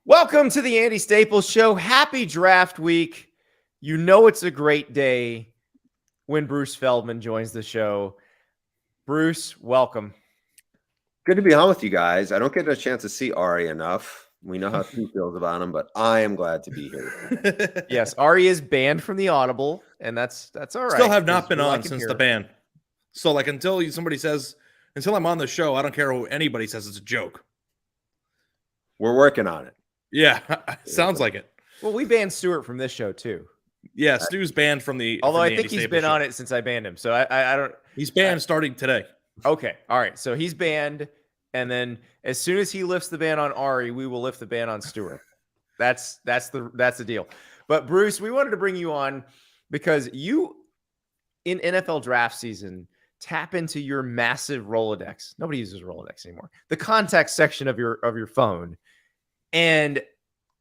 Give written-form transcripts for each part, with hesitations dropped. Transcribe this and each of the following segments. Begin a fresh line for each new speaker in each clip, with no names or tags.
Welcome to the Andy Staples Show. Happy draft week. You know it's a great day when Bruce Feldman joins the show. Bruce, welcome.
Good to be on with you guys. I don't get a chance to see Ari enough. We know how Steve feels about him, but I am glad to be here.
Yes, Ari is banned from the Audible, and that's all right.
Still have not been on since the ban. So like until I'm on the show, I don't care who anybody says it's a joke.
We're working on it.
Yeah, sounds like it.
Well, we banned Stuart from this show too.
Yeah, Stu's banned from the.
Although I think he's been on it since I banned him, so I don't.
He's banned starting today.
Okay, all right. So he's banned, and then as soon as he lifts the ban on Ari, we will lift the ban on Stuart. That's the deal. But Bruce, we wanted to bring you on because you, in NFL draft season, tap into your massive Rolodex. Nobody uses Rolodex anymore. The contact section of your phone, and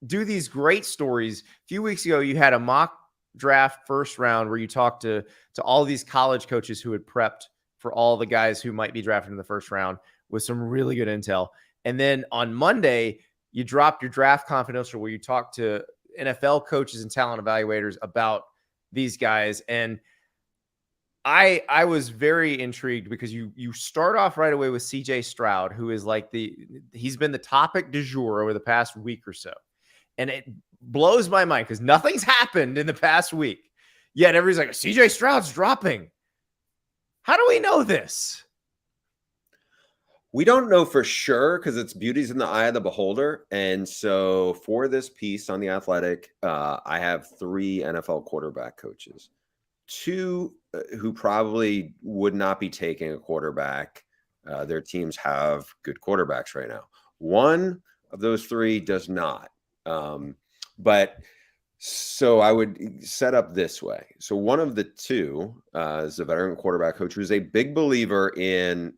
do these great stories. A few weeks ago, you had a mock draft first round where you talked to all these college coaches who had prepped for all the guys who might be drafted in the first round with some really good intel. And then on Monday, you dropped your draft confidential where you talked to NFL coaches and talent evaluators about these guys. And I was very intrigued because you start off right away with CJ Stroud, who is like he's been the topic du jour over the past week or so. And it blows my mind because nothing's happened in the past week. Yet everybody's like, CJ Stroud's dropping. How do we know this?
We don't know for sure because it's beauty's in the eye of the beholder. And so for this piece on The Athletic, I have 3 NFL quarterback coaches. 2 who probably would not be taking a quarterback. Their teams have good quarterbacks right now. 1 of those 3 does not. But so I would set up this way. So one of the 2 is a veteran quarterback coach who's a big believer in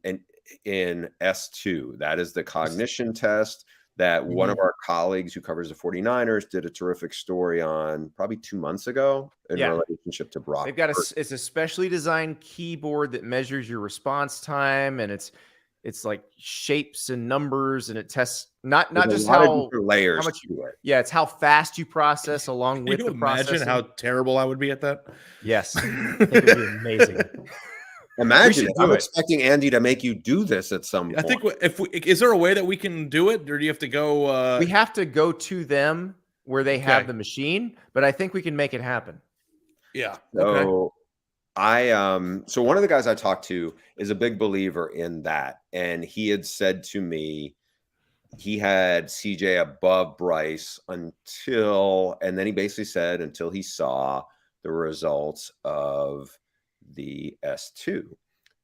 S2. That is the cognition test that one of our colleagues who covers the 49ers did a terrific story on probably 2 months ago in relationship to Brock.
They've got it's a specially designed keyboard that measures your response time, and it's like shapes and numbers, and it tests not just how
layers
much
to it.
Yeah, it's how fast you process along with the process.
Imagine how terrible I would be at that.
Yes, it would be amazing.
Imagine I'm expecting Andy to make you do this at some point.
I think is there a way that we can do it, or do you have to go?
We have to go to them where they have the machine, but I think we can make it happen.
Yeah.
So so one of the guys I talked to is a big believer in that, and he had said to me he had CJ above Bryce and then he basically said until he saw the results of the S2.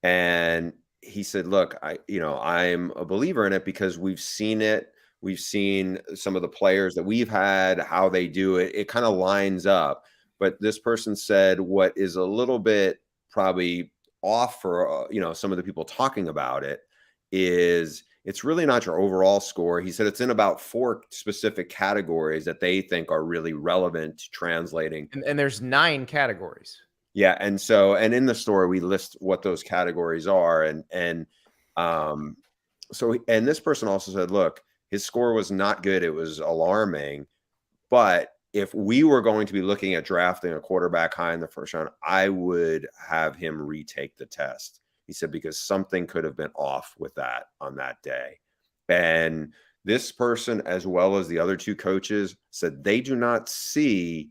And he said, look, I'm a believer in it because we've seen it. We've seen some of the players that we've had, how they do it. It kind of lines up. But this person said what is a little bit probably off for, some of the people talking about it is it's really not your overall score. He said it's in about 4 specific categories that they think are really relevant to translating.
And there's 9 categories.
Yeah. And in the story, we list what those categories are. And this person also said, look, his score was not good. It was alarming. But if we were going to be looking at drafting a quarterback high in the first round, I would have him retake the test. He said, because something could have been off with that on that day. And this person, as well as the other 2 coaches, said they do not see,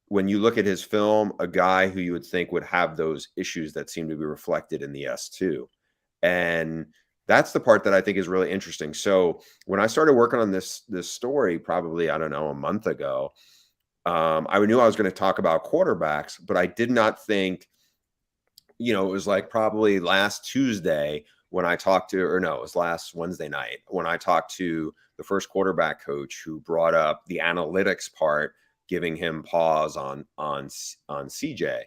when you look at his film, a guy who you would think would have those issues that seem to be reflected in the S2. And that's the part that I think is really interesting. So when I started working on this story, probably, I don't know, a month ago, I knew I was going to talk about quarterbacks, but I did not think, it was like probably last Tuesday when I talked to, it was last Wednesday night when I talked to the first quarterback coach who brought up the analytics part, giving him pause on CJ.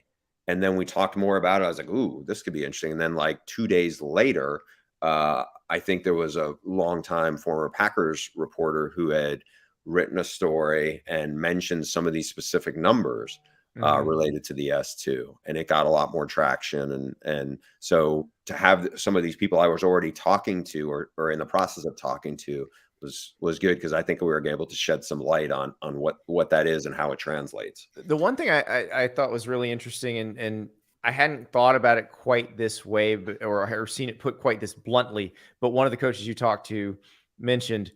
And then we talked more about it. I was like, ooh, this could be interesting. And then like 2 days later, I think there was a longtime former Packers reporter who had written a story and mentioned some of these specific numbers related to the S2, and it got a lot more traction. And so to have some of these people I was already talking to or in the process of talking to was good, because I think we were able to shed some light on what that is and how it translates.
The one thing I thought was really interesting, and I hadn't thought about it quite this way, or seen it put quite this bluntly, but one of the coaches you talked to mentioned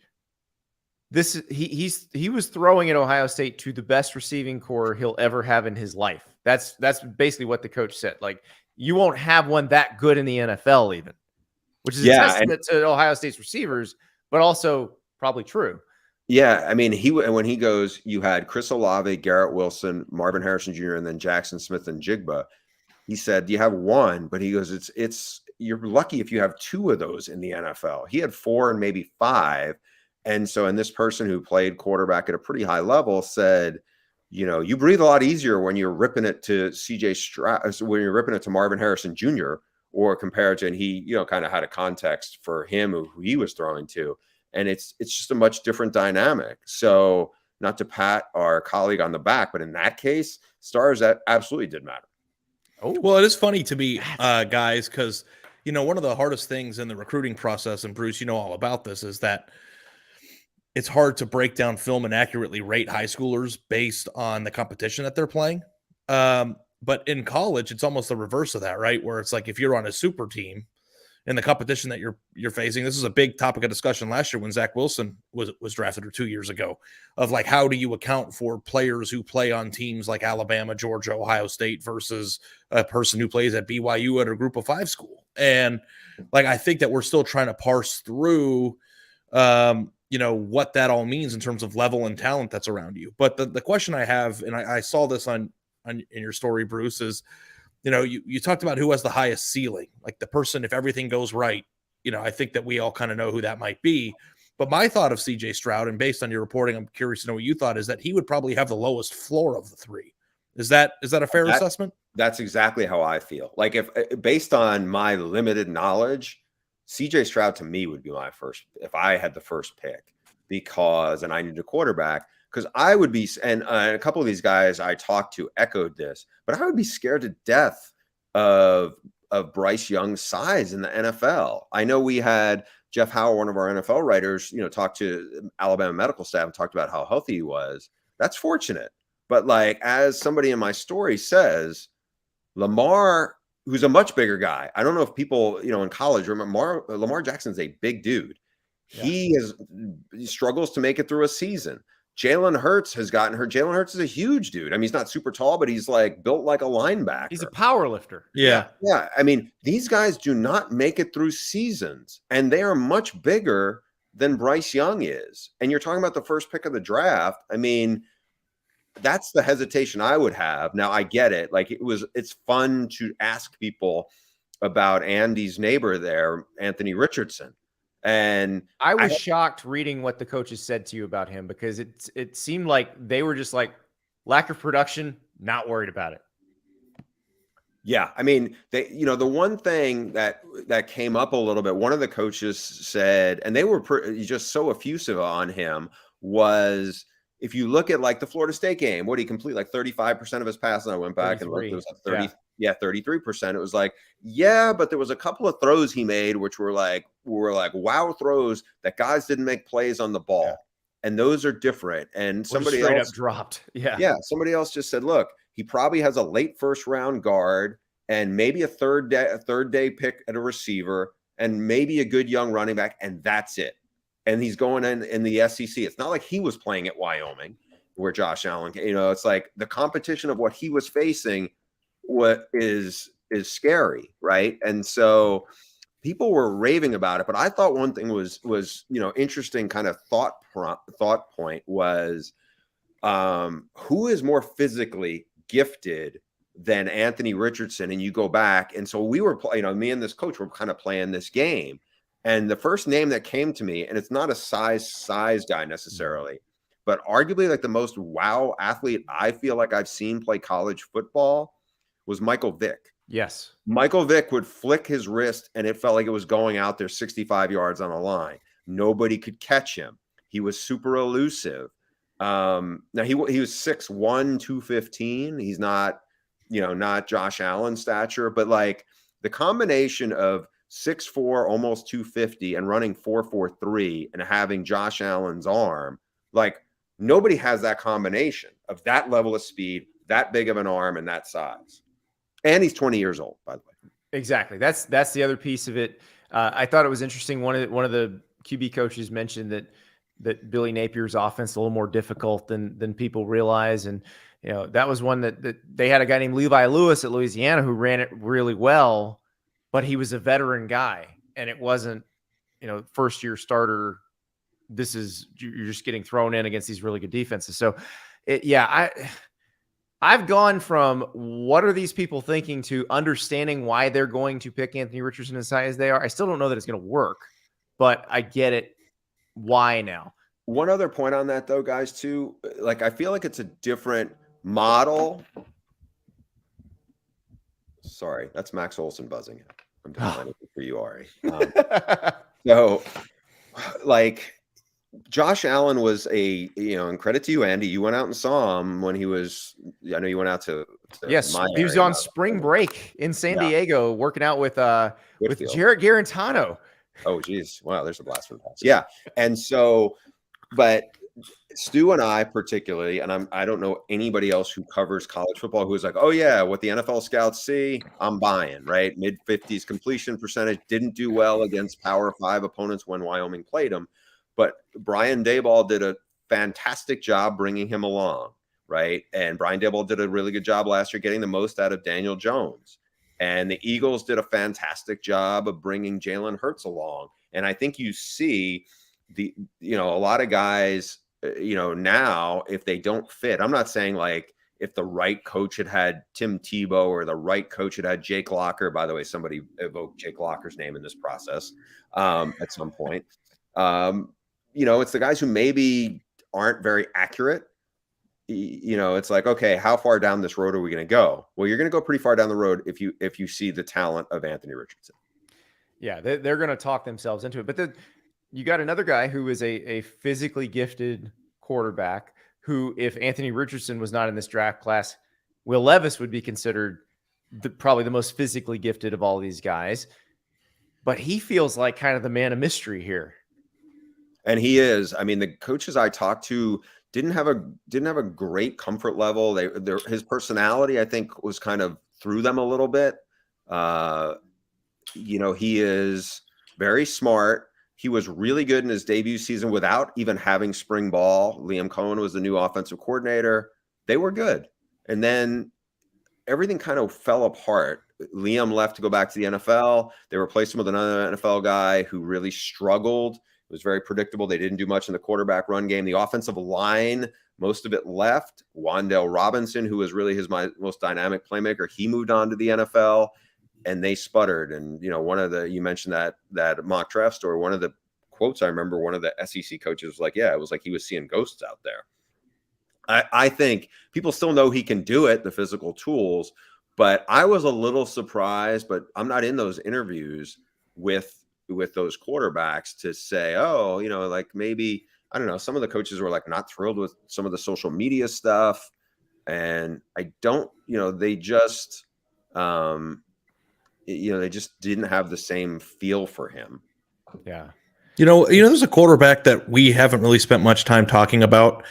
this. He was throwing at Ohio State to the best receiving core he'll ever have in his life. That's basically what the coach said. Like, you won't have one that good in the NFL even, which is a testament to Ohio State's receivers, but also probably true.
Yeah, I mean, when he goes, you had Chris Olave, Garrett Wilson, Marvin Harrison Jr., and then Jackson Smith and Jigba. He said, you have one, but he goes, it's you're lucky if you have two of those in the NFL. He had 4 and maybe 5. And so, and this person who played quarterback at a pretty high level said, you breathe a lot easier when you're ripping it to CJ Stroud, when you're ripping it to Marvin Harrison Jr., or compared to, and he, kind of had a context for him who he was throwing to. And it's just a much different dynamic. So, not to pat our colleague on the back, but in that case, stars, that absolutely did matter.
Oh, well, it is funny to me, guys, because, one of the hardest things in the recruiting process, and Bruce, all about this, is that it's hard to break down film and accurately rate high schoolers based on the competition that they're playing. But in college, it's almost the reverse of that, right? Where it's like, if you're on a super team in the competition that you're facing, this is a big topic of discussion last year when Zach Wilson was drafted, or 2 years ago, of like, how do you account for players who play on teams like Alabama, Georgia, Ohio State versus a person who plays at BYU at a Group of 5 school? And like, I think that we're still trying to parse through, what that all means in terms of level and talent that's around you. But the question I have, and I saw this in your story, Bruce, is, you talked about who has the highest ceiling, like the person, if everything goes right, I think that we all kind of know who that might be. But my thought of CJ Stroud, and based on your reporting, I'm curious to know what you thought, is that he would probably have the lowest floor of the 3. Is that a fair assessment?
That's exactly how I feel. Like, if based on my limited knowledge, CJ Stroud to me would be my first, if I had the first pick, and I needed a quarterback. Because I would be, and a couple of these guys I talked to echoed this, but I would be scared to death of Bryce Young's size in the NFL. I know we had Jeff Howell, one of our NFL writers, talk to Alabama medical staff and talked about how healthy he was. That's fortunate. But like, as somebody in my story says, Lamar, who's a much bigger guy. I don't know if people, in college remember Lamar Jackson's a big dude. Yeah. He struggles to make it through a season. Jalen Hurts has gotten hurt. Jalen Hurts is a huge dude. I mean, he's not super tall, but he's like built like a linebacker.
He's a power lifter.
Yeah.
Yeah. I mean, these guys do not make it through seasons, and they are much bigger than Bryce Young is. And you're talking about the first pick of the draft. I mean, that's the hesitation I would have. Now, I get it. Like, it's fun to ask people about Andy's neighbor there, Anthony Richardson. And
I was shocked reading what the coaches said to you about him, because it seemed like they were just like, lack of production, not worried about it.
Yeah. I mean, the one thing that came up a little bit, one of the coaches said, and they were just so effusive on him, was, if you look at like the Florida State game, what did he complete? Like 35% of his passes. And I went back 33. And looked, it was like 30. Yeah, 33%. It was like, but there was a couple of throws he made, which were like wow throws that guys didn't make plays on the ball. Yeah. And those are different. And somebody else
dropped. Yeah.
Yeah. Somebody else just said, look, he probably has a late first round guard and maybe a third day pick at a receiver and maybe a good young running back. And that's it. And he's going in the SEC. It's not like he was playing at Wyoming where Josh Allen, it's like the competition of what he was facing, what is scary. Right. And so people were raving about it, but I thought one thing was, interesting kind of thought point was, who is more physically gifted than Anthony Richardson? And you go back. And so we were playing, me and this coach were kind of playing this game. And the first name that came to me, and it's not a size guy necessarily, but arguably like the most wow athlete I feel like I've seen play college football, was Michael Vick.
Yes.
Michael Vick would flick his wrist and it felt like it was going out there 65 yards on a line. Nobody could catch him. He was super elusive. Now he was 6'1", 215. He's not, not Josh Allen stature, but like the combination of 6'4", almost 250, and running 4.43 and having Josh Allen's arm, like nobody has that combination of that level of speed, that big of an arm, and that size. And he's 20 years old, by the way.
Exactly. That's the other piece of it. I thought it was interesting. One of the QB coaches mentioned that Billy Napier's offense is a little more difficult than people realize, and that was one that they had a guy named Levi Lewis at Louisiana who ran it really well, but he was a veteran guy, and it wasn't first year starter. You're just getting thrown in against these really good defenses. So, I've gone from what are these people thinking to understanding why they're going to pick Anthony Richardson as high as they are. I still don't know that it's going to work, but I get it. Why now?
One other point on that, though, guys, too, like I feel like it's a different model. Sorry, that's Max Olson buzzing. I'm doing anything for you, Ari. So, like, Josh Allen was and credit to you, Andy. You went out and saw him when he was. I know you went out to
yes, he was on spring break in San Diego, working out with Jarrett Garantano.
Oh, geez, wow, there's a blast from the past. Yeah, and so, but Stu and I particularly, and I don't know anybody else who covers college football who's like, oh yeah, what the NFL scouts see, I'm buying, right? Mid-50s completion percentage, didn't do well against Power 5 opponents when Wyoming played them. But Brian Daboll did a fantastic job bringing him along, right? And Brian Daboll did a really good job last year getting the most out of Daniel Jones. And the Eagles did a fantastic job of bringing Jalen Hurts along. And I think you see a lot of guys, now if they don't fit, I'm not saying like if the right coach had Tim Tebow or the right coach had Jake Locker. By the way, somebody evoked Jake Locker's name in this process at some point. It's the guys who maybe aren't very accurate. It's like, okay, how far down this road are we going to go? Well, you're going to go pretty far down the road if you see the talent of Anthony Richardson.
Yeah, they're going to talk themselves into it. But you got another guy who is a physically gifted quarterback who, if Anthony Richardson was not in this draft class, Will Levis would be considered probably the most physically gifted of all these guys. But he feels like kind of the man of mystery here.
And he is. I mean, the coaches I talked to didn't have a great comfort level. His personality, I think, was kind of threw them a little bit. He is very smart. He was really good in his debut season without even having spring ball. Liam Cohen was the new offensive coordinator. They were good. And then everything kind of fell apart. Liam left to go back to the NFL. They replaced him with another NFL guy who really struggled. It was very predictable. They didn't do much in the quarterback run game. The offensive line, most of it left. Wan'Dale Robinson, who was really his most dynamic playmaker, he moved on to the NFL, and they sputtered. And you mentioned that mock draft story. One of the quotes I remember, one of the SEC coaches was like, "Yeah, it was like he was seeing ghosts out there." I think people still know he can do it, the physical tools, but I was a little surprised. But I'm not in those interviews with those quarterbacks to say, oh, like maybe, I don't know, some of the coaches were like not thrilled with some of the social media stuff. And I don't, they just, they just didn't have the same feel for him.
Yeah.
There's a quarterback that we haven't really spent much time talking about,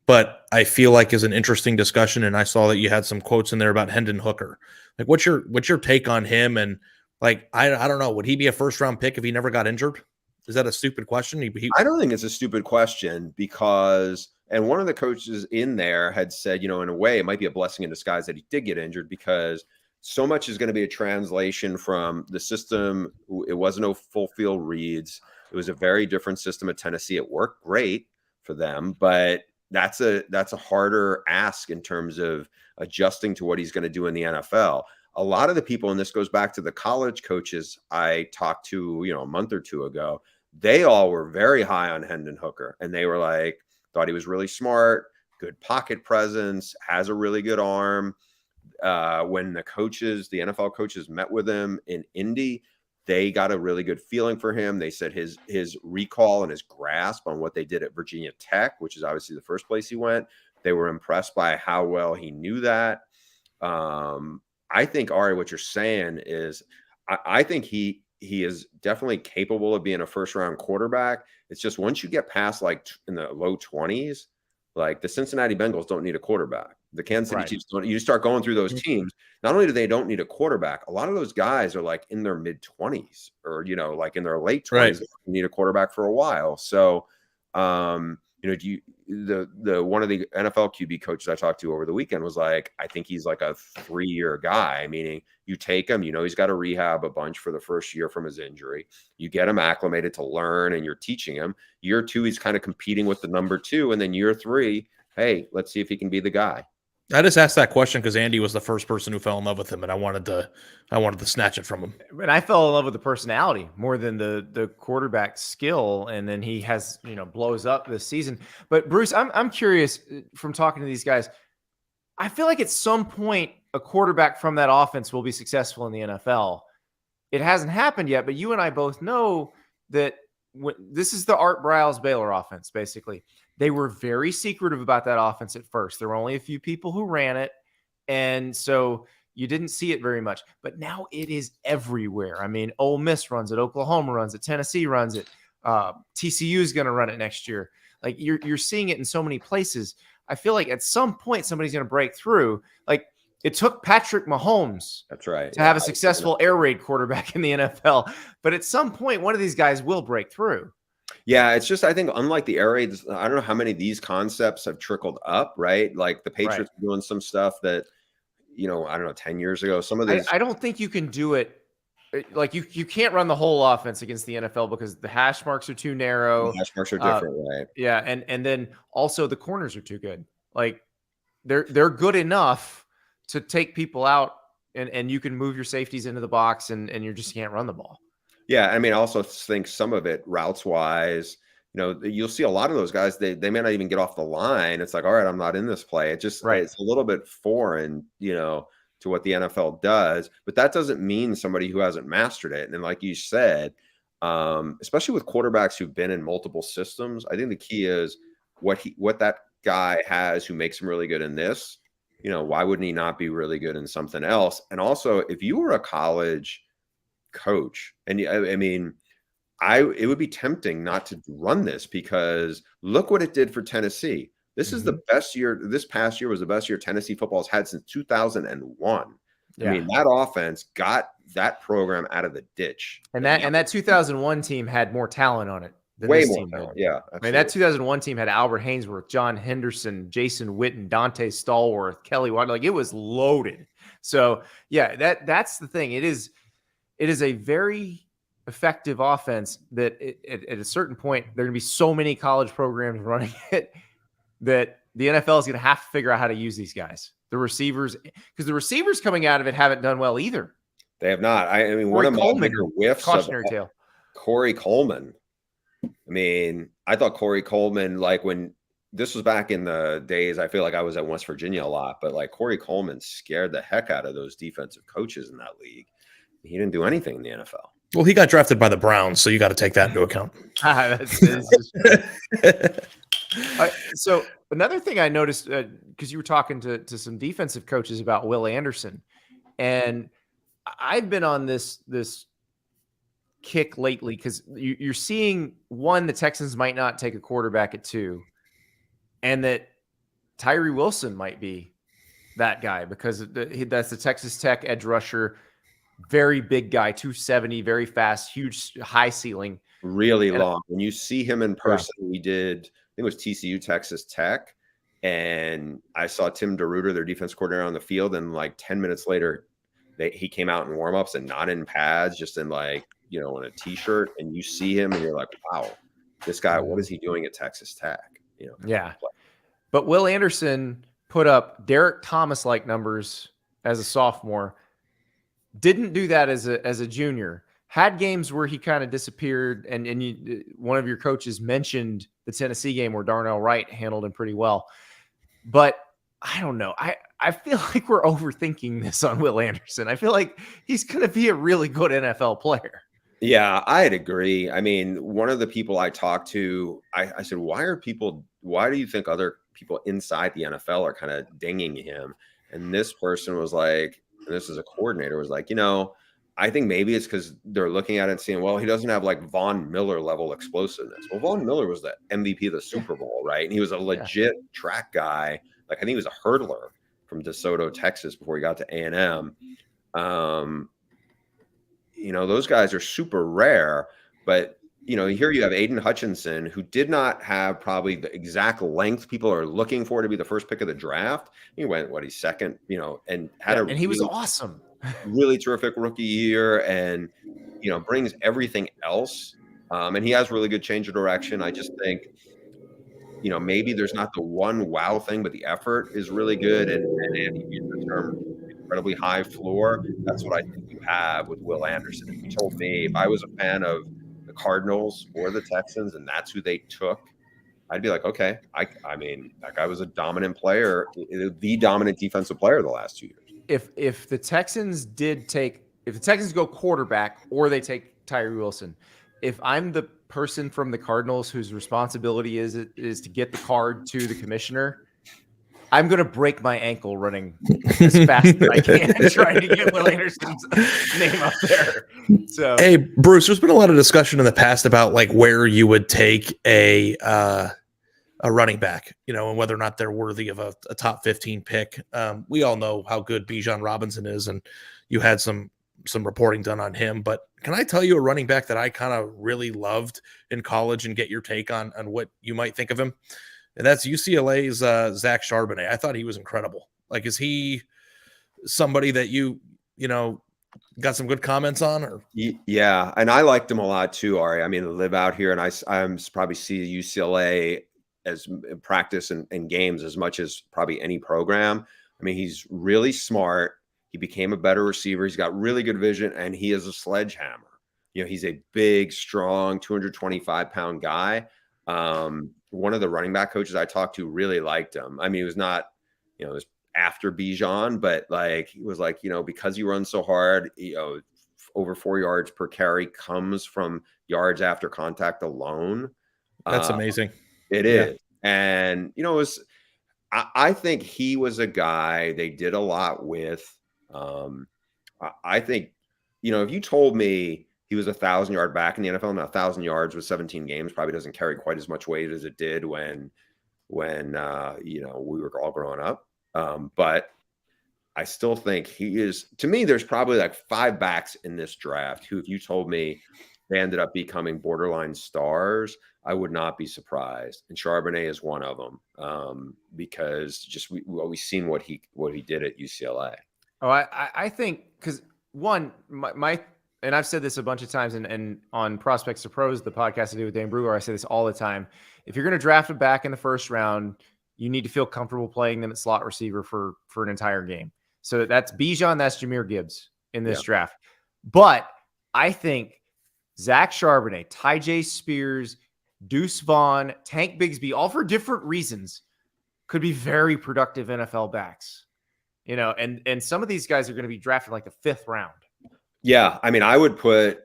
but I feel like is an interesting discussion. And I saw that you had some quotes in there about Hendon Hooker. Like, what's your take on him? And like, I don't know, would he be a first round pick if he never got injured? Is that a stupid question?
I don't think it's a stupid question because, and one of the coaches in there had said, in a way, it might be a blessing in disguise that he did get injured because so much is going to be a translation from the system. It wasn't no full field reads. It was a very different system at Tennessee. It worked great for them, but that's a harder ask in terms of adjusting to what he's going to do in the NFL. A lot of the people, and this goes back to the college coaches I talked to, a month or two ago, they all were very high on Hendon Hooker. And they were like, thought he was really smart, good pocket presence, has a really good arm. When the NFL coaches met with him in Indy, they got a really good feeling for him. They said his recall and his grasp on what they did at Virginia Tech, which is obviously the first place he went, they were impressed by how well he knew that. I think, Ari, what you're saying is I think he he is definitely capable of being a first-round quarterback. It's just once you get past like in the low 20s, like the Cincinnati Bengals don't need a quarterback. The Kansas City Chiefs don't. You start going through those teams. Not only do they don't need a quarterback, a lot of those guys are like in their mid-20s or, you know, like in their late 20s. They need a quarterback for a while. So, you know, the one of the NFL QB coaches I talked to over the weekend was like, I think he's like a 3-year guy, meaning you take him, you know, he's got to rehab a bunch for the first year from his injury. You get him acclimated to learn and you're teaching him. Year 2, he's kind of competing with the number 2. And then year 3, hey, let's see if he can be the guy.
I just asked that question because Andy was the first person who fell in love with him, and I wanted to snatch it from him.
And I fell in love with the personality more than the quarterback skill, and then he has, you know, blows up this season. But Bruce, I'm curious from talking to these guys. I feel like at some point a quarterback from that offense will be successful in the NFL. It hasn't happened yet, but you and I both know that this is the Art Briles Baylor offense, basically. They were very secretive about that offense at first. There were only a few people who ran it, and so you didn't see it very much. But now it is everywhere. I mean, Ole Miss runs it, Oklahoma runs it, Tennessee runs it, TCU is going to run it next year. Like you're seeing it in so many places. I feel like at some point somebody's going to break through. Like it took Patrick Mahomes,
that's right,
to have a successful air raid quarterback in the NFL. But at some point, one of these guys will break through.
Yeah, it's just, I think unlike the air raids, I don't know how many of these concepts have trickled up, right? Like the Patriots are doing some stuff that, you know, I don't know, 10 years ago, some of these.
I don't think you can do it. Like you can't run the whole offense against the NFL because the hash marks are too narrow.
The hash marks are different, right?
Yeah, and then also the corners are too good. Like they're good enough to take people out, and you can move your safeties into the box, and you just can't run the ball.
Yeah, I mean, I also think some of it routes wise, you know, you'll see a lot of those guys, they may not even get off the line. It's like, all right, I'm not in this play. It just, it's a little bit foreign, you know, to what the NFL does, but that doesn't mean somebody who hasn't mastered it. And like you said, especially with quarterbacks who've been in multiple systems, I think the key is what that guy has who makes him really good in this, you know, why wouldn't he not be really good in something else? And also, if you were a college coach, and I mean, it would be tempting not to run this because look what it did for Tennessee. This is the best year. This past year was the best year Tennessee football has had since 2001. Yeah. I mean, that offense got that program out of the ditch.
And that 2001 team had more talent on it than
way
this
more
team
talent.
did.
Yeah,
absolutely. I mean, that 2001 team had Albert Hainsworth, John Henderson, Jason Witten, Dante Stallworth, Kelly Watt. Like it was loaded. So yeah, that's the thing. It is a very effective offense that at a certain point, there are going to be so many college programs running it that the NFL is going to have to figure out how to use these guys. The receivers, because the receivers coming out of it haven't done well either.
They have not. I mean, one of my bigger whiffs
cautionary tale.
Corey Coleman. I mean, I thought Corey Coleman, like when this was back in the days, I feel like I was at West Virginia a lot, but like Corey Coleman scared the heck out of those defensive coaches in that league. He didn't do anything in the NFL.
Well, he got drafted by the Browns, so you got to take that into account.
So another thing I noticed, because you were talking to some defensive coaches about Will Anderson, and I've been on this kick lately because you're seeing, one, the Texans might not take a quarterback at 2, and that Tyree Wilson might be that guy because that's the Texas Tech edge rusher. Very big guy, 270, very fast, huge, high ceiling.
Really long. When you see him in person, we did, I think it was TCU, Texas Tech, and I saw Tim DeRuyter, their defense coordinator, on the field, and like 10 minutes later, he came out in warmups and not in pads, just in like, you know, in a t-shirt, and you see him and you're like, wow, this guy, what is he doing at Texas Tech? You know,
yeah. But Will Anderson put up Derek Thomas-like numbers as a sophomore. Didn't do that as a junior. Had games where he kind of disappeared, and one of your coaches mentioned the Tennessee game where Darnell Wright handled him pretty well. But I don't know. I feel like we're overthinking this on Will Anderson. I feel like he's going to be a really good NFL player.
Yeah, I'd agree. I mean, one of the people I talked to, I said, why do you think other people inside the NFL are kind of dinging him? And this person was like, and this is a coordinator, was like, you know, I think maybe it's because they're looking at it and seeing, well, he doesn't have like Von Miller level explosiveness. Well, Von Miller was the MVP of the Super Bowl, right? And he was a legit track guy. Like I think he was a hurdler from DeSoto, Texas, before he got to A&M. Those guys are super rare, but here you have Aiden Hutchinson, who did not have probably the exact length people are looking for to be the first pick of the draft. He went, he's second, and had
and he was awesome.
Really terrific rookie year, and brings everything else. And he has really good change of direction. I just think, maybe there's not the one wow thing, but the effort is really good. And Andy used the term incredibly high floor. That's what I think you have with Will Anderson. If you told me if I was a fan of the Cardinals or the Texans and that's who they took, I'd be like, okay. I mean, that guy was a dominant player, the dominant defensive player the last 2 years.
If the Texans go quarterback or they take Tyree Wilson, if I'm the person from the Cardinals whose responsibility is to get the card to the commissioner, I'm going to break my ankle running as fast as I can trying to get Will Anderson's name up there. So,
hey, Bruce, there's been a lot of discussion in the past about like where you would take a running back, and whether or not they're worthy of a top 15 pick. We all know how good Bijan Robinson is, and you had some reporting done on him. But can I tell you a running back that I kind of really loved in college and get your take on what you might think of him? And that's UCLA's Zach Charbonnet. I thought he was incredible. Like, is he somebody that you got some good comments on? Or
yeah, and I liked him a lot too, Ari. I mean, I live out here, and I'm probably see UCLA as practice and games as much as probably any program. I mean, he's really smart. He became a better receiver. He's got really good vision, and he is a sledgehammer. He's a big, strong, 225-pound guy. One of the running back coaches I talked to really liked him. I mean, it was not, it was after Bijan, but like, he was like, because you run so hard, over 4 yards per carry comes from yards after contact alone.
That's amazing.
It is. And, I think he was a guy they did a lot with. I think, if you told me he was 1,000-yard back in the NFL, now 1,000 yards with 17 games probably doesn't carry quite as much weight as it did when we were all growing up. But I still think he is, to me, there's probably like 5 backs in this draft who, if you told me they ended up becoming borderline stars, I would not be surprised. And Charbonnet is one of them, because just we've seen what he did at UCLA.
Oh, I think because one, my and I've said this a bunch of times, and on Prospects to Pros, the podcast I do with Dan Brewer, I say this all the time. If you're going to draft a back in the first round, you need to feel comfortable playing them at slot receiver for an entire game. So that's Bijan, that's Jahmyr Gibbs in this draft. But I think Zach Charbonnet, Tyjae Spears, Deuce Vaughn, Tank Bigsby, all for different reasons, could be very productive NFL backs. And some of these guys are going to be drafted like the 5th round.
Yeah, I mean, I would put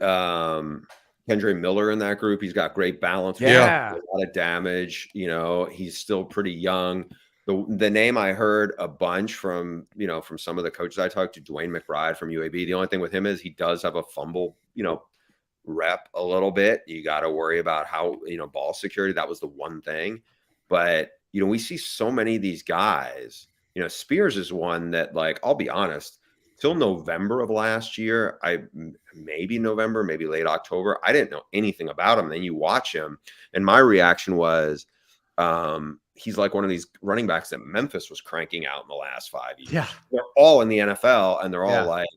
Kendre Miller in that group. He's got great balance.
Yeah,
a lot of damage. He's still pretty young. The name I heard a bunch from some of the coaches I talked to, Dwayne McBride from UAB. The only thing with him is he does have a fumble, rep a little bit. You got to worry about how, ball security. That was the one thing. But, we see so many of these guys. Spears is one that, like, I'll be honest, till November of last year, maybe November, maybe late October, I didn't know anything about him. Then you watch him, and my reaction was, he's like one of these running backs that Memphis was cranking out in the last 5 years.
Yeah,
they're all in the NFL, and they're all like,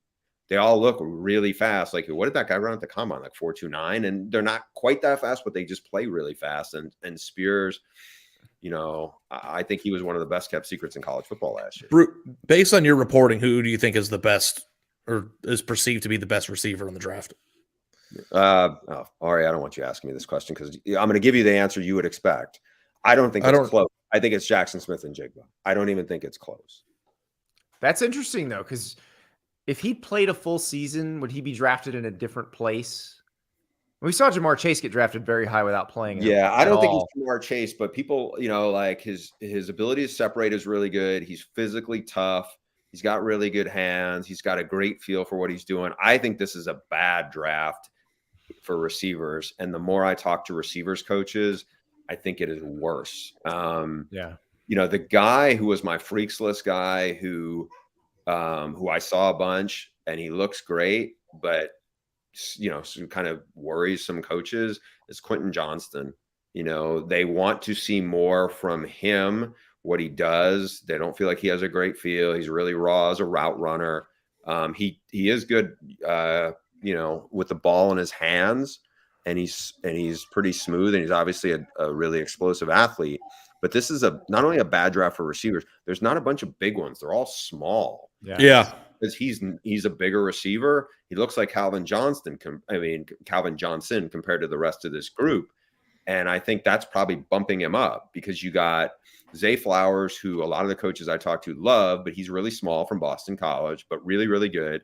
they all look really fast. Like, what did that guy run at the combine? Like 4.29, and they're not quite that fast, but they just play really fast. And Spears, I think he was one of the best kept secrets in college football last year.
Based on your reporting, who do you think is the best or is perceived to be the best receiver in the draft?
Ari, I don't want you asking me this question because I'm going to give you the answer you would expect. I don't think it's close. I think it's Jackson Smith and Jigba. I don't even think it's close.
That's interesting, though, because if he played a full season, would he be drafted in a different place? We saw Jamar Chase get drafted very high without playing.
Yeah, I don't think it's Jamar Chase, but people, like his ability to separate is really good. He's physically tough. He's got really good hands. He's got a great feel for what he's doing. I think this is a bad draft for receivers. And the more I talk to receivers coaches, I think it is worse.
Yeah.
You know, the guy who was my freaks list guy who I saw a bunch and he looks great, but you know, some kind of worries some coaches is Quentin Johnston. You know, they want to see more from him, what he does. They don't feel like he has a great feel. He's really raw as a route runner. He is good, you know, with the ball in his hands, and he's pretty smooth, and he's obviously a really explosive athlete. But this is not only a bad draft for receivers. There's not a bunch of big ones. They're all small.
Yeah.
Because he's a bigger receiver. He looks like Calvin Johnson compared to the rest of this group. And I think that's probably bumping him up because you got Zay Flowers, who a lot of the coaches I talk to love, but he's really small from Boston College, but really, really good.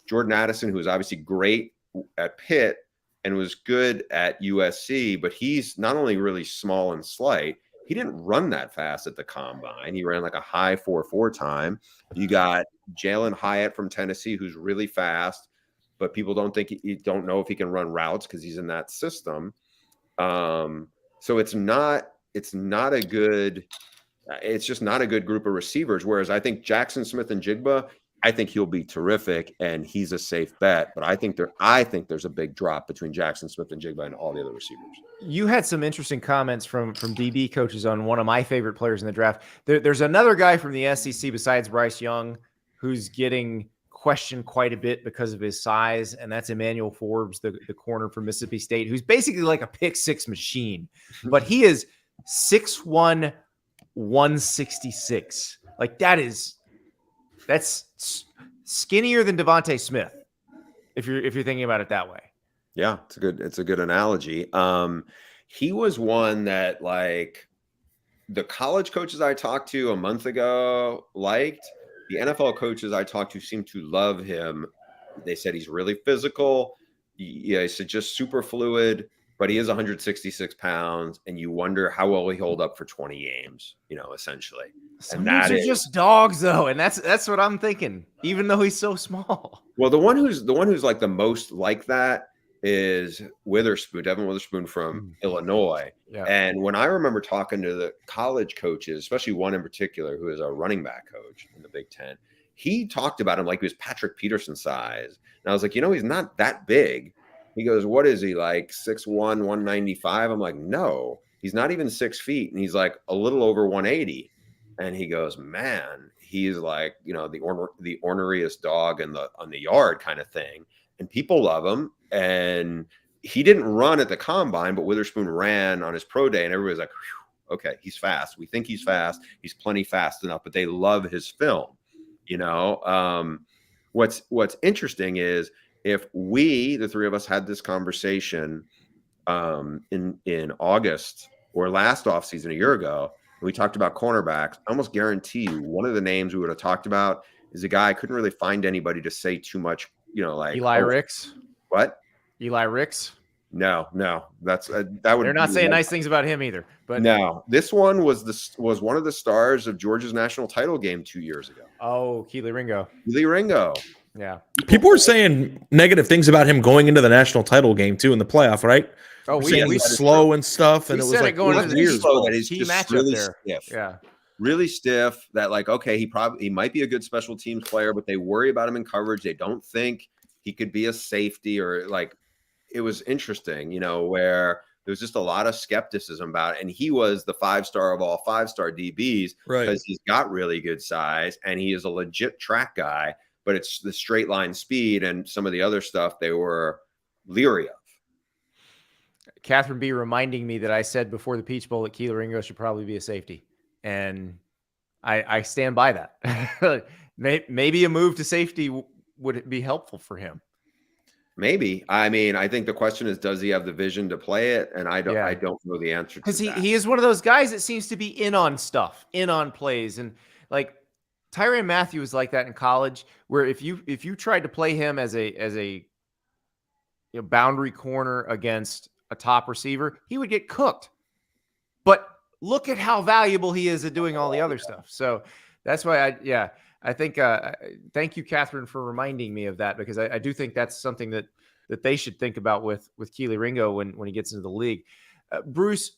Jordan Addison, who is obviously great at Pitt and was good at USC, but he's not only really small and slight, he didn't run that fast at the combine. He ran like a high 4.4 time. You got Jalen Hyatt from Tennessee, who's really fast, but people don't know if he can run routes because he's in that system. So it's just not a good group of receivers. Whereas I think Jackson Smith-Njigba, I think he'll be terrific and he's a safe bet. But I think there's a big drop between Jackson Smith-Njigba and all the other receivers.
You had some interesting comments from DB coaches on one of my favorite players in the draft. There's another guy from the SEC besides Bryce Young who's getting questioned quite a bit because of his size, and that's Emmanuel Forbes, the corner from Mississippi State, who's basically like a pick six machine. But he is 6'1", 166. Like that's skinnier than Devontae Smith, if you're thinking about it that way.
Yeah, it's a good analogy. He was one that like the college coaches I talked to a month ago liked. The NFL coaches I talked to seem to love him. They said he's really physical. Yeah, he said just super fluid, but he is 166 pounds, and you wonder how well he hold up for 20 games, you know, essentially.
Some dudes are just dogs, though, and that's what I'm thinking. Even though he's so small.
Well, the one who's like the most like that is Witherspoon, Devin Witherspoon from Illinois.
Yeah.
And when I remember talking to the college coaches, especially one in particular who is a running back coach in the Big Ten, he talked about him like he was Patrick Peterson size. And I was like, you know, he's not that big. He goes, what is he, like 6'1", 195? I'm like, no, he's not even 6 feet. And he's like a little over 180. And he goes, man, he's like, you know, the orneriest dog on the yard kind of thing. And people love him. And he didn't run at the combine, but Witherspoon ran on his pro day, and everybody's like, okay, he's fast. We think he's fast. He's plenty fast enough, but they love his film. You know, what's interesting is if the three of us had this conversation in August or last offseason a year ago, and we talked about cornerbacks, I almost guarantee you one of the names we would have talked about is a guy I couldn't really find anybody to say too much, you know, like
Eli Ricks.
What?
Eli Ricks?
No, that's that would.
They're not saying nice things about him either. But
no, this one was one of the stars of Georgia's national title game 2 years ago.
Oh, Keely Ringo.
Yeah. People were saying negative things about him going into the national title game too in the playoff, right?
Oh, we
slow and stuff, and it was like
going into the
slow, that he's
key
just
matchup
really
there.
stiff.
Yeah.
Really stiff. That like, okay, he might be a good special teams player, but they worry about him in coverage. They don't think he could be a safety or like. It was interesting, you know, where there was just a lot of skepticism about it. And he was the 5-star of all 5-star DBs because he's got really good size and he is a legit track guy, but it's the straight line speed and some of the other stuff they were leery of.
Catherine B reminding me that I said before the Peach Bowl that Keely Ringo should probably be a safety. And I stand by that. Maybe a move to safety would be helpful for him.
Maybe. I mean, I think the question is, does he have the vision to play it? And I don't know the answer to that.
Because he is one of those guys that seems to be in on stuff, in on plays. And like Tyrann Mathieu was like that in college, where if you tried to play him as a boundary corner against a top receiver, he would get cooked. But look at how valuable he is at doing all the other stuff. So that's why I think thank you, Catherine, for reminding me of that, because I do think that's something that they should think about with Keely Ringo when he gets into the league. Bruce,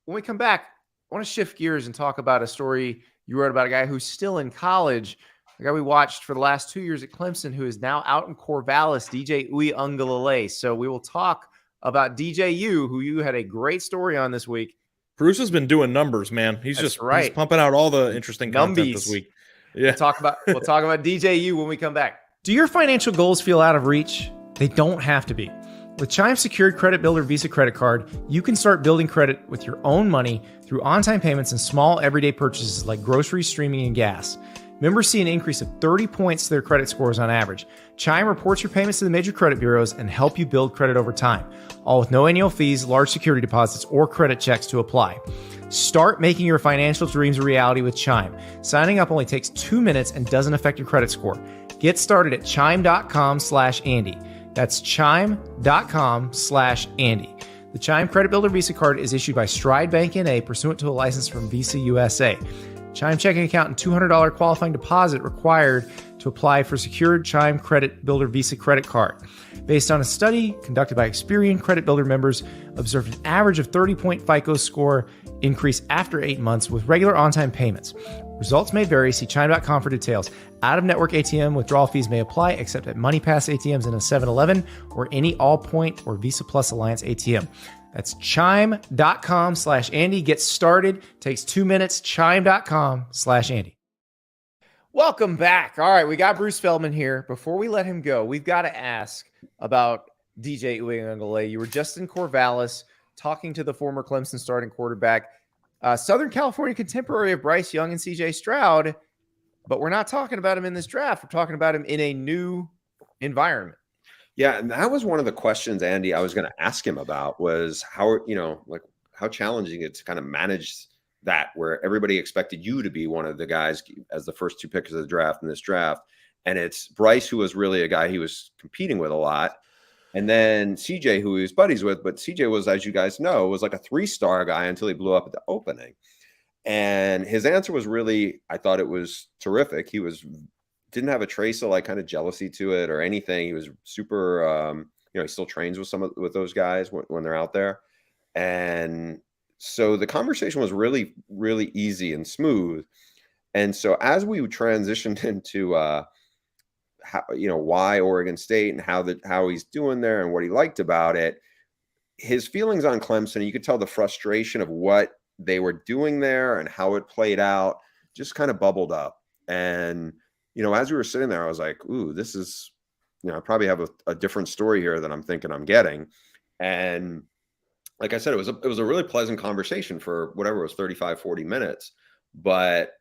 when we come back, I want to shift gears and talk about a story you wrote about a guy who's still in college, a guy we watched for the last 2 years at Clemson, who is now out in Corvallis, DJ Uiagalelei. So we will talk about DJU, who you had a great story on this week.
Bruce has been doing numbers, man. He's
That's
just
right.
He's pumping out all the interesting content this week. Yeah.
We'll talk about DJU when we come back.
Do your financial goals feel out of reach? They don't have to be. With Chime Secured Credit Builder Visa Credit Card, you can start building credit with your own money through on-time payments and small everyday purchases like groceries, streaming, and gas. Members see an increase of 30 points to their credit scores on average. Chime reports your payments to the major credit bureaus and help you build credit over time, all with no annual fees, large security deposits, or credit checks to apply. Start making your financial dreams a reality with Chime. Signing up only takes 2 minutes and doesn't affect your credit score. Get started at chime.com/Andy. That's chime.com/Andy. The Chime Credit Builder Visa Card is issued by Stride Bank N.A. pursuant to a license from Visa USA. Chime checking account and $200 qualifying deposit required to apply for secured Chime Credit Builder Visa Credit Card. Based on a study conducted by Experian Credit Builder members, observed an average of 30-point FICO score increase after 8 months with regular on-time payments. Results may vary. See Chime.com for details. Out-of-network ATM withdrawal fees may apply, except at MoneyPass ATMs in a 7-Eleven or any Allpoint or Visa Plus Alliance ATM. That's chime.com/Andy. Get started. Takes 2 minutes. Chime.com/Andy.
Welcome back. All right, we got Bruce Feldman here. Before we let him go, we've got to ask about DJ Uiagalelei. You were just in Corvallis talking to the former Clemson starting quarterback, Southern California contemporary of Bryce Young and CJ Stroud, but we're not talking about him in this draft. We're talking about him in a new environment.
Yeah, and that was one of the questions, Andy, I was going to ask him about was how challenging it to kind of manage that, where everybody expected you to be one of the guys as the first 2 picks of the draft in this draft. And it's Bryce, who was really a guy he was competing with a lot. And then CJ, who he was buddies with, but CJ was, as you guys know, was like a 3-star guy until he blew up at the opening. And his answer was really, I thought it was terrific. He didn't have a trace of like kind of jealousy to it or anything. He was super, he still trains with those guys when they're out there. And so the conversation was really, really easy and smooth. And so as we transitioned into why Oregon State and how he's doing there and what he liked about it, his feelings on Clemson, you could tell the frustration of what they were doing there and how it played out just kind of bubbled up. And as we were sitting there, I was like, ooh, this is, I probably have a different story here than I'm thinking I'm getting. And like I said, it was a really pleasant conversation for whatever it was, 35, 40 minutes. But,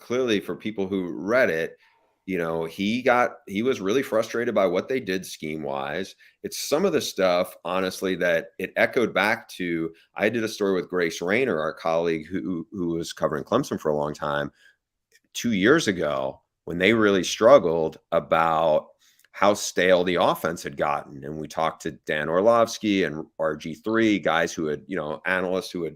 clearly for people who read it, he was really frustrated by what they did scheme wise. It's some of the stuff, honestly, that it echoed back to, I did a story with Grace Rayner, our colleague who was covering Clemson for a long time, 2 years ago, when they really struggled about how stale the offense had gotten. And we talked to Dan Orlovsky and RG3, guys who had, analysts who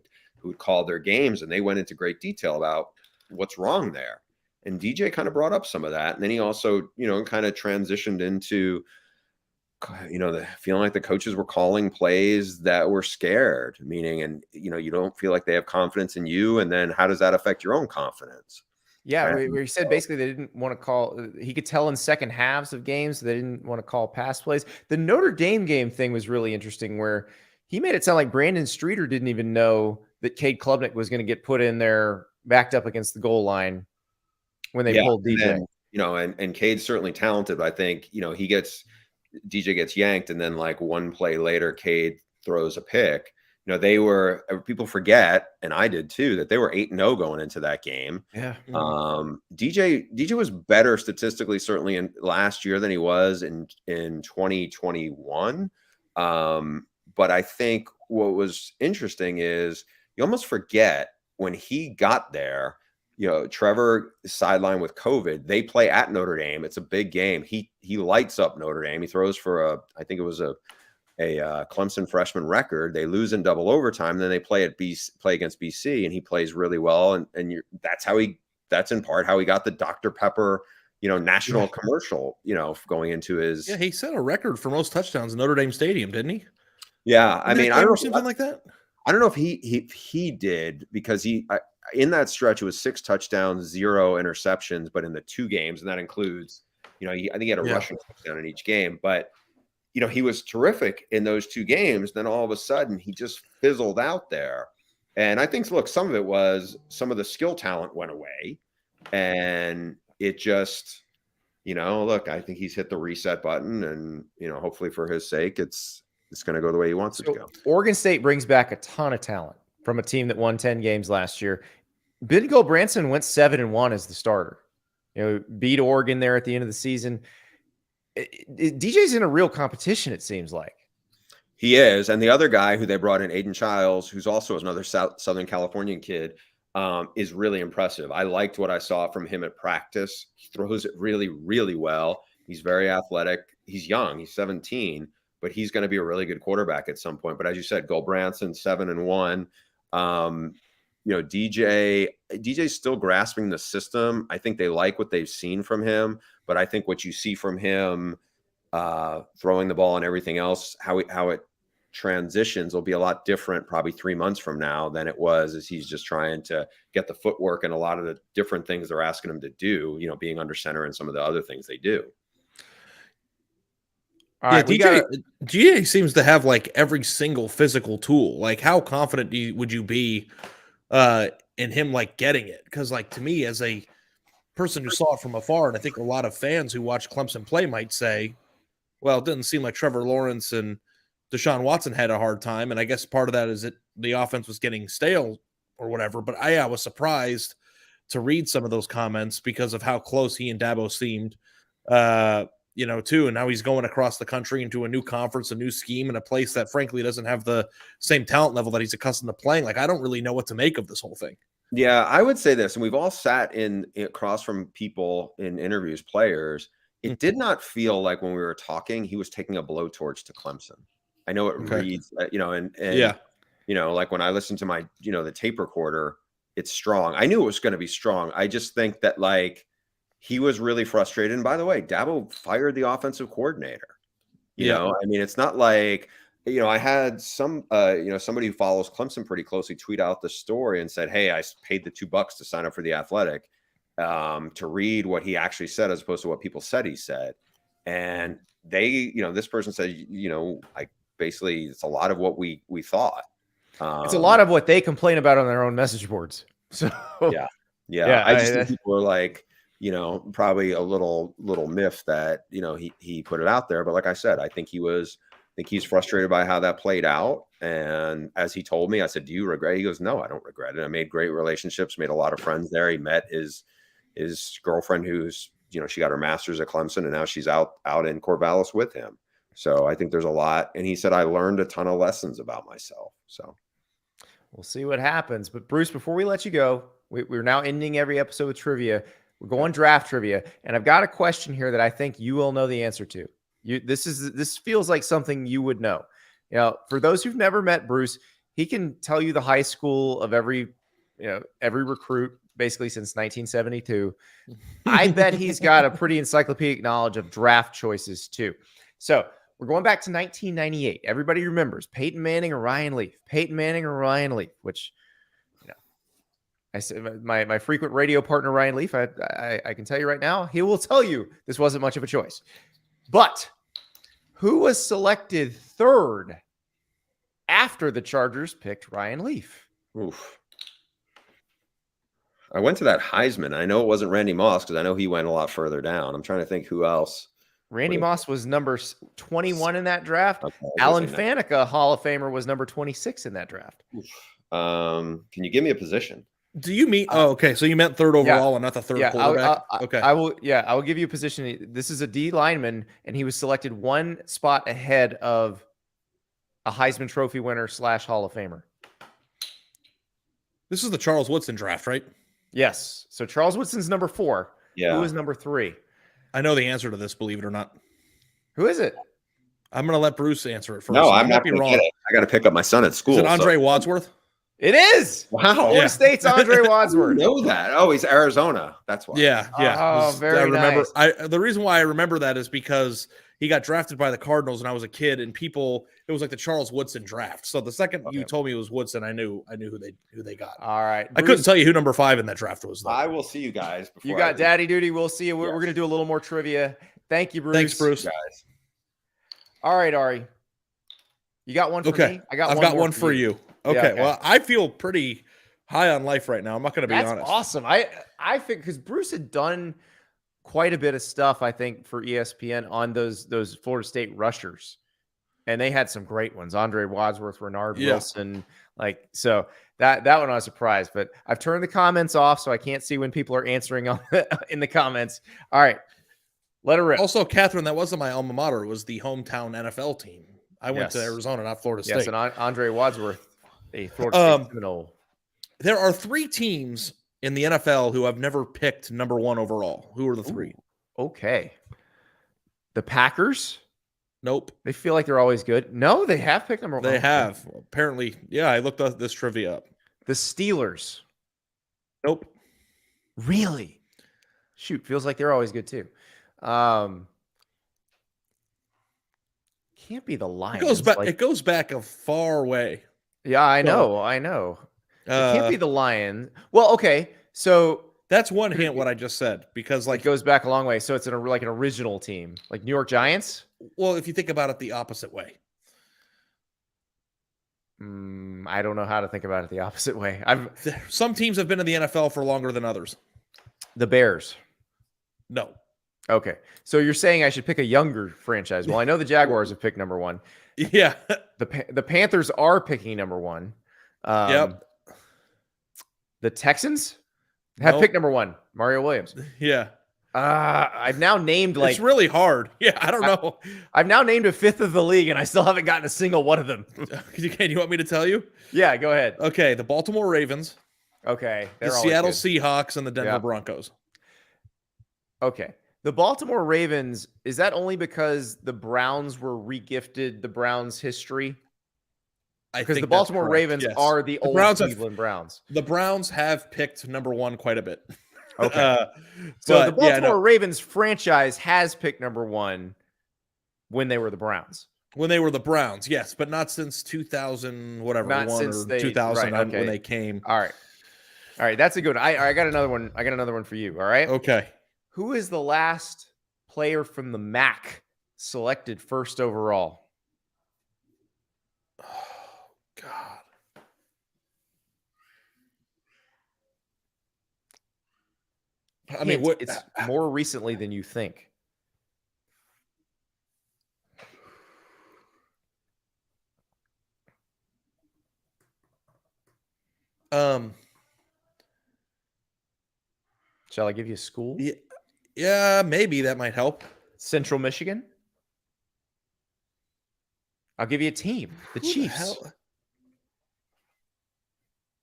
would call their games, and they went into great detail about what's wrong there. And DJ kind of brought up some of that. And then he also, kind of transitioned into, the feeling like the coaches were calling plays that were scared, meaning, and, you don't feel like they have confidence in you. And then how does that affect your own confidence?
Yeah, where he said basically they didn't want to call. He could tell in second halves of games they didn't want to call pass plays. The Notre Dame game thing was really interesting, where he made it sound like Brandon Streeter didn't even know that Cade Klubnik was going to get put in there backed up against the goal line when they pulled DJ.
And Cade's certainly talented, but I think, DJ gets yanked, and then like one play later, Cade throws a pick. People forget, and I did too, that they were 8-0 going into that game.
Yeah.
DJ was better statistically, certainly in last year than he was in 2021. But I think what was interesting is you almost forget when he got there, Trevor sidelined with COVID. They play at Notre Dame. It's a big game. He lights up Notre Dame. He throws for I think it was a Clemson freshman record. They lose in double overtime. Then they play against BC, and he plays really well. And that's how he that's in part how he got the Dr. Pepper, national commercial, going into his.
Yeah, he set a record for most touchdowns in Notre Dame Stadium, didn't he?
Yeah, I mean, I don't know
something like that.
I don't know if he did, because in that stretch it was 6 touchdowns, 0 interceptions, but in the 2 games, and that includes, I think he had a rushing touchdown in each game, but he was terrific in those 2 games. Then all of a sudden he just fizzled out there. And I think, look, some of it was some of the skill talent went away, and it just, look, I think he's hit the reset button, and, hopefully for his sake, it's going to go the way he wants it to go.
Oregon State brings back a ton of talent from a team that won 10 games last year. Ben Branson went 7-1 as the starter. Beat Oregon there at the end of the season. DJ's in a real competition, it seems like.
He is. And the other guy who they brought in, Aiden Childs, who's also another Southern Californian kid, is really impressive. I liked what I saw from him at practice. He throws it really, really well. He's very athletic. He's young. He's 17. But he's going to be a really good quarterback at some point. But as you said, Branson 7-1. DJ's still grasping the system. I think they like what they've seen from him. But I think what you see from him, throwing the ball and everything else, how it transitions will be a lot different probably 3 months from now than it was, as he's just trying to get the footwork and a lot of the different things they're asking him to do, being under center and some of the other things they do.
All right, DJ seems to have like every single physical tool. Like, how confident would you be in him like getting it? Because like, to me, as a person who saw it from afar, and I think a lot of fans who watch Clemson play might say, well, it didn't seem like Trevor Lawrence and Deshaun Watson had a hard time. And I guess part of that is that the offense was getting stale or whatever. But I was surprised to read some of those comments because of how close he and Dabo seemed. Too, and now he's going across the country into a new conference, a new scheme, and a place that frankly doesn't have the same talent level that he's accustomed to playing. Like, I don't really know what to make of this whole thing.
Yeah, I would say this, and we've all sat across from people in interviews, players. It did not feel like when we were talking, he was taking a blowtorch to Clemson. I know it reads, like when I listened to my, the tape recorder, it's strong. I knew it was going to be strong. I just think that he was really frustrated. And by the way, Dabo fired the offensive coordinator. You know, I mean, it's not like, I had somebody who follows Clemson pretty closely tweet out the story and said, hey, I paid the $2 to sign up for The Athletic to read what he actually said as opposed to what people said he said. And they, this person said, basically it's a lot of what we thought.
It's a lot of what they complain about on their own message boards. So
yeah. I just think people are like, probably a little miffed that, he put it out there. But like I said, I think he's frustrated by how that played out. And as he told me, I said, do you regret it? He goes, no, I don't regret it. I made great relationships, made a lot of friends there. He met his girlfriend who's, she got her master's at Clemson, and now she's out in Corvallis with him. So I think there's a lot. And he said, I learned a ton of lessons about myself. So
we'll see what happens. But Bruce, before we let you go, we're now ending every episode with trivia. We're going draft trivia, and I've got a question here that I think you will know the answer to. This feels like something you would know. For those who've never met Bruce, he can tell you the high school of every recruit basically since 1972. I bet he's got a pretty encyclopedic knowledge of draft choices too. So we're going back to 1998. Everybody remembers Peyton Manning or Ryan Leaf. Peyton Manning or Ryan Leaf, which I said my frequent radio partner Ryan Leaf. I can tell you right now, he will tell you this wasn't much of a choice. But who was selected third after the Chargers picked Ryan Leaf?
Oof. I went to that Heisman. I know it wasn't Randy Moss because I know he went a lot further down. I'm trying to think who else.
Randy Moss was number 21 in that draft. Okay, Alan Faneca, Hall of Famer, was number 26 in that draft.
Can you give me a position?
Do you mean? Okay. So you meant third overall and not the third quarterback.
Okay. I will give you a position. This is a D lineman, and he was selected one spot ahead of a Heisman Trophy winner / Hall of Famer.
This is the Charles Woodson draft, right?
Yes. So Charles Woodson's number 4.
Yeah.
Who is number 3?
I know the answer to this, believe it or not.
Who is it?
I'm going to let Bruce answer it first.
No, I'm not going to get it. I got to pick up my son at school.
Is it Andre Wadsworth?
It is.
Wow.
Florida State's Andre
I
Wadsworth.
know that. Oh, he's Arizona. That's why.
Yeah.
Oh, very
I remember.
nice.
The reason why I remember that is because he got drafted by the Cardinals when I was a kid, and it was like the Charles Woodson draft. So the second you told me it was Woodson, I knew who they got.
All right.
I couldn't tell you who number 5 in that draft was, though.
I will see you guys. Before
You got daddy duty. We'll see you. We're going to do a little more trivia. Thank you, Bruce.
Thanks, Bruce.
guys.
All right, Ari. You got one for me?
I've got one for you. Okay. Well, I feel pretty high on life right now. I'm not going to be honest.
That's awesome. I think because Bruce had done quite a bit of stuff, I think, for ESPN on those Florida State rushers, and they had some great ones. Andre Wadsworth, Renard Wilson, so that one I was surprised. But I've turned the comments off, so I can't see when people are answering in the comments. All right, let it rip.
Also, Catherine, that wasn't my alma mater. It was the hometown NFL team. I went to Arizona, not Florida State.
Yes, and Andre Wadsworth, a Florida State Seminole.
There are 3 teams in the NFL who have never picked number 1 overall. Who are the 3?
Ooh, okay. The Packers?
Nope.
They feel like they're always good. No, they have picked number 1.
They have. Apparently, yeah, I looked up this trivia up.
The Steelers?
Nope.
Really? Shoot, feels like they're always good too. Can't be the Lions.
It goes back a far way.
Yeah, I know. It can't be the Lions. Well, okay. So
that's one hint what I just said, because
it goes back a long way. So it's like an original team, like New York Giants.
Well, if you think about it the opposite way.
I don't know how to think about it the opposite way.
Some teams have been in the NFL for longer than others.
The Bears.
No.
Okay. So you're saying I should pick a younger franchise. Well, I know the Jaguars have picked number 1.
Yeah.
The Panthers are picking number 1.
Yep.
The Texans have picked number 1. Mario Williams.
Yeah.
I've now named
it's really hard. Yeah, I don't know.
I've now named a 5th of the league, and I still haven't gotten a single one of them.
You want me to tell you?
Yeah, go ahead.
Okay, the Baltimore Ravens.
Okay.
The Seattle Seahawks and the Denver Broncos.
Okay. The Baltimore Ravens, is that only because the Browns were regifted the Browns history? Because the Baltimore Ravens are the old Cleveland Browns.
The Browns have picked number 1 quite a bit.
Okay. So the Baltimore Ravens franchise has picked number 1 when they were the Browns.
When they were the Browns, yes, but not since 2000, whatever,
not
1
since
or 2000 when they came.
All right, that's a good one. I got another one. I got another one for you. All right.
Okay.
Who is the last player from the MAC selected first overall?
Oh, God. I mean,
it's more recently than you think. Shall I give you a school?
Yeah, maybe that might help.
Central Michigan. I'll give you a team. The Chiefs.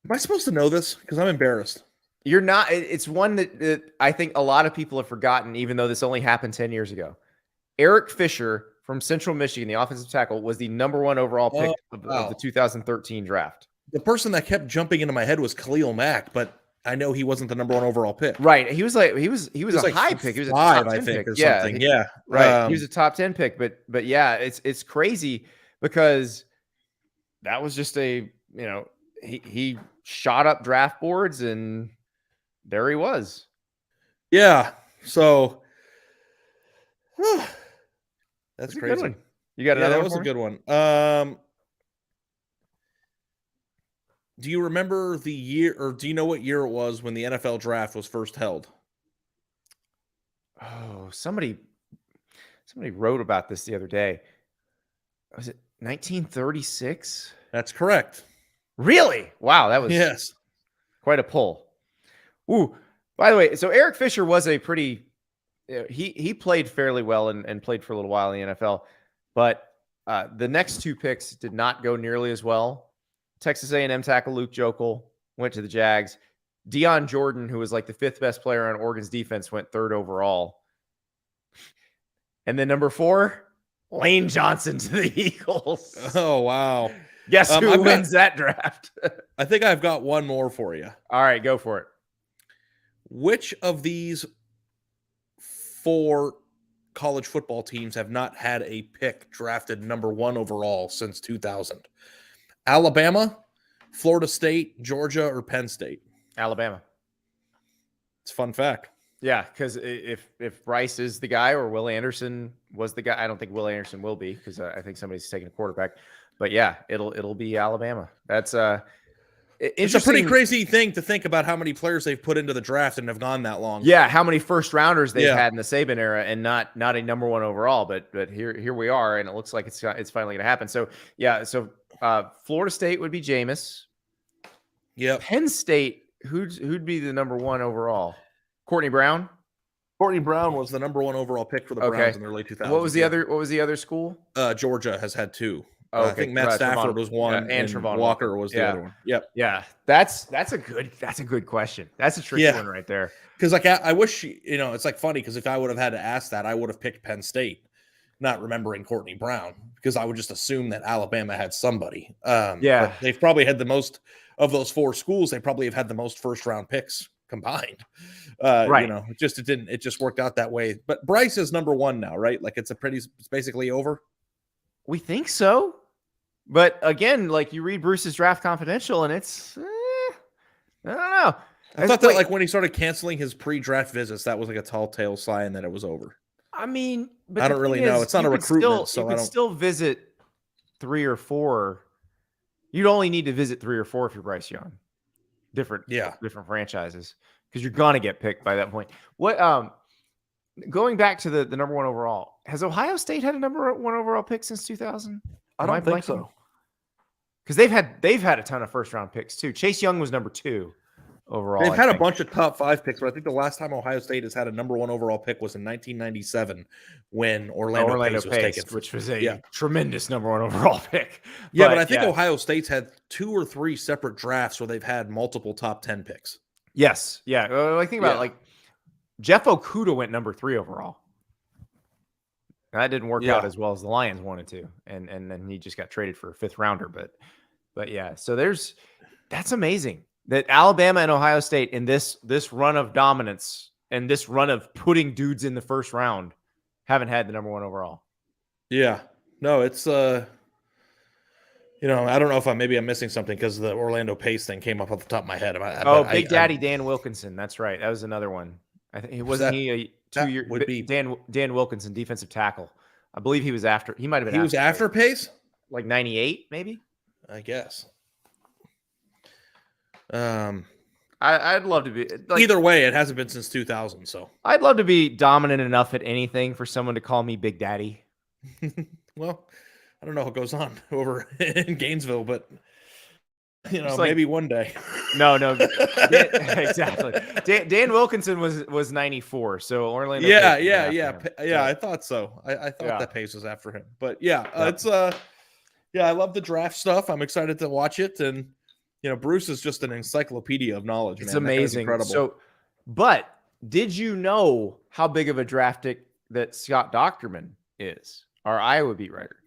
Am I supposed to know this? Because I'm embarrassed.
You're not. It's one that I think a lot of people have forgotten, even though this only happened 10 years ago. Eric Fisher from Central Michigan, the offensive tackle, was the number 1 overall pick of the 2013 draft.
The person that kept jumping into my head was Khalil Mack, but I know he wasn't the number 1 overall pick.
Right. He was a high pick. He was a top 10 pick.
Or something. Yeah.
Right. He was a top 10 pick, but yeah, it's crazy because that was just he shot up draft boards and there he was.
Yeah. So that's
crazy.
A good one.
You got another
that
one?
Was a good one. Do you remember the year, or do you know what year it was when the NFL draft was first held?
Oh, somebody wrote about this the other day. Was it 1936?
That's correct.
Really? Wow, that was quite a pull. Ooh, by the way, so Eric Fisher was a pretty he played fairly well and played for a little while in the NFL, but the next 2 picks did not go nearly as well. Texas A&M tackle Luke Jokel went to the Jags. Deion Jordan, who was like the 5th best player on Oregon's defense, went 3rd overall. And then number 4, Lane Johnson to the Eagles.
Oh, wow.
Guess who wins that draft?
I think I've got one more for you.
All right, go for it.
Which of these 4 college football teams have not had a pick drafted number 1 overall since 2000? Alabama, Florida State, Georgia, or Penn State?
Alabama.
It's a fun fact.
Yeah, because if Bryce is the guy or Will Anderson was the guy, I don't think Will Anderson will be because I think somebody's taking a quarterback. But yeah, it'll be Alabama. That's
it's a pretty crazy thing to think about how many players they've put into the draft and have gone that long.
Yeah, how many first rounders they've had in the Saban era and not a number 1 overall. But here we are, and it looks like it's finally going to happen. So yeah, so Florida State would be Jameis.
Yeah.
Penn State, who'd be the number 1 overall? Courtney Brown.
Courtney Brown was the number 1 overall pick for the Browns in the early 2000s.
What was the other school?
Georgia has had 2.
Oh, okay.
I think Matt Stafford was one, and
Travon
Walker was the other one. Yep.
Yeah, that's a good question. That's a tricky one right there.
Because I wish it's like funny because if I would have had to ask that, I would have picked Penn State, not remembering Courtney Brown, because I would just assume that Alabama had somebody. But they've probably had the most of those 4 schools. They probably have had the most first round picks combined.
Right.
It just worked out that way. But Bryce is number 1 now, right? Like it's basically over.
We think so. But again, like you read Bruce's Draft Confidential and it's, I don't know.
I thought that like when he started canceling his pre-draft visits, that was like a tall tale sign that it was over.
I mean, but
I don't really know. It's not a recruitment, so I don't
still visit 3 or 4. You'd only need to visit 3 or 4 if you're Bryce Young. Different franchises. Because you're gonna get picked by that point. What going back to the number 1 overall, has Ohio State had a number 1 overall pick since 2000?
I don't think so.
Because they've had a ton of first round picks too. Chase Young was number 2 overall.
They've had a bunch of top 5 picks, but I think the last time Ohio State has had a number 1 overall pick was in 1997 when Orlando Pace was taken,
which was a tremendous number 1 overall pick.
Yeah, but I think Ohio State's had 2 or 3 separate drafts where they've had multiple top 10 picks.
Yes, yeah. Like think about it, like Jeff Okudah went number 3 overall. That didn't work out as well as the Lions wanted to, and then he just got traded for a 5th rounder. But yeah, so that's amazing that Alabama and Ohio State in this run of dominance and this run of putting dudes in the first round haven't had the number 1 overall.
Yeah, no, it's I don't know if I'm missing something because the Orlando Pace thing came up off the top of my head.
Big Daddy Dan Wilkinson, that's right. That was another one. I think he a 2-year
would be
Dan Wilkinson, defensive tackle. I believe he was after. He might have been.
He was after Pace,
like 98, maybe.
I guess.
I'd love to be.
Either way, it hasn't been since 2000. So
I'd love to be dominant enough at anything for someone to call me Big Daddy.
Well, I don't know what goes on over in Gainesville, but maybe one day.
No, exactly. Dan Wilkinson was 94, so Orlando.
Yeah. I thought so. I thought that Pace was after him, but it's I love the draft stuff. I'm excited to watch it, and Bruce is just an encyclopedia of knowledge.
It's
man.
amazing.
Incredible.
So, but did you know how big of a draft pick that Scott Docterman is, our Iowa beat writer?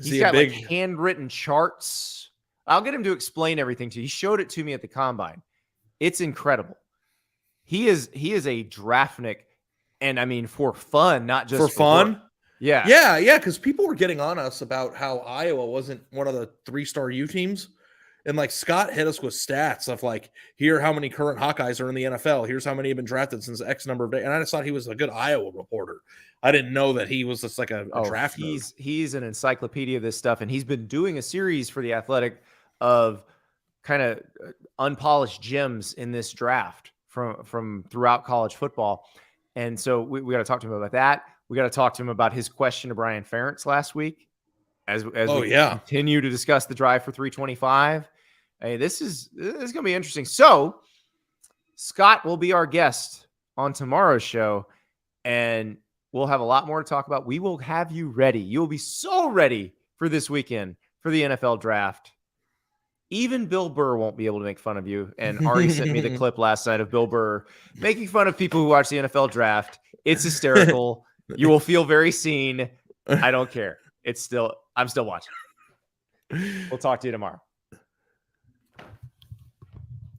He's got like handwritten charts. I'll get him to explain everything to you. He showed it to me at the combine. It's incredible. He is a draftnik, and I mean for fun, not just
for fun.
Work. Yeah.
Because people were getting on us about how Iowa wasn't one of the 3-star U teams. And like Scott hit us with stats of like, here how many current Hawkeyes are in the NFL. Here's how many have been drafted since X number of days. And I just thought he was a good Iowa reporter. I didn't know that he was just like a draft.
He's an encyclopedia of this stuff, and he's been doing a series for The Athletic of kind of unpolished gems in this draft from throughout college football. And so we got to talk to him about that. We got to talk to him about his question to Brian Ferentz last week as we continue to discuss the drive for 325. Hey, this is going to be interesting. So Scott will be our guest on tomorrow's show, and we'll have a lot more to talk about. We will have you ready. You'll be so ready for this weekend for the NFL draft. Even Bill Burr won't be able to make fun of you. And Ari sent me the clip last night of Bill Burr making fun of people who watch the NFL draft. It's hysterical. You will feel very seen. I don't care. I'm still watching. We'll talk to you tomorrow.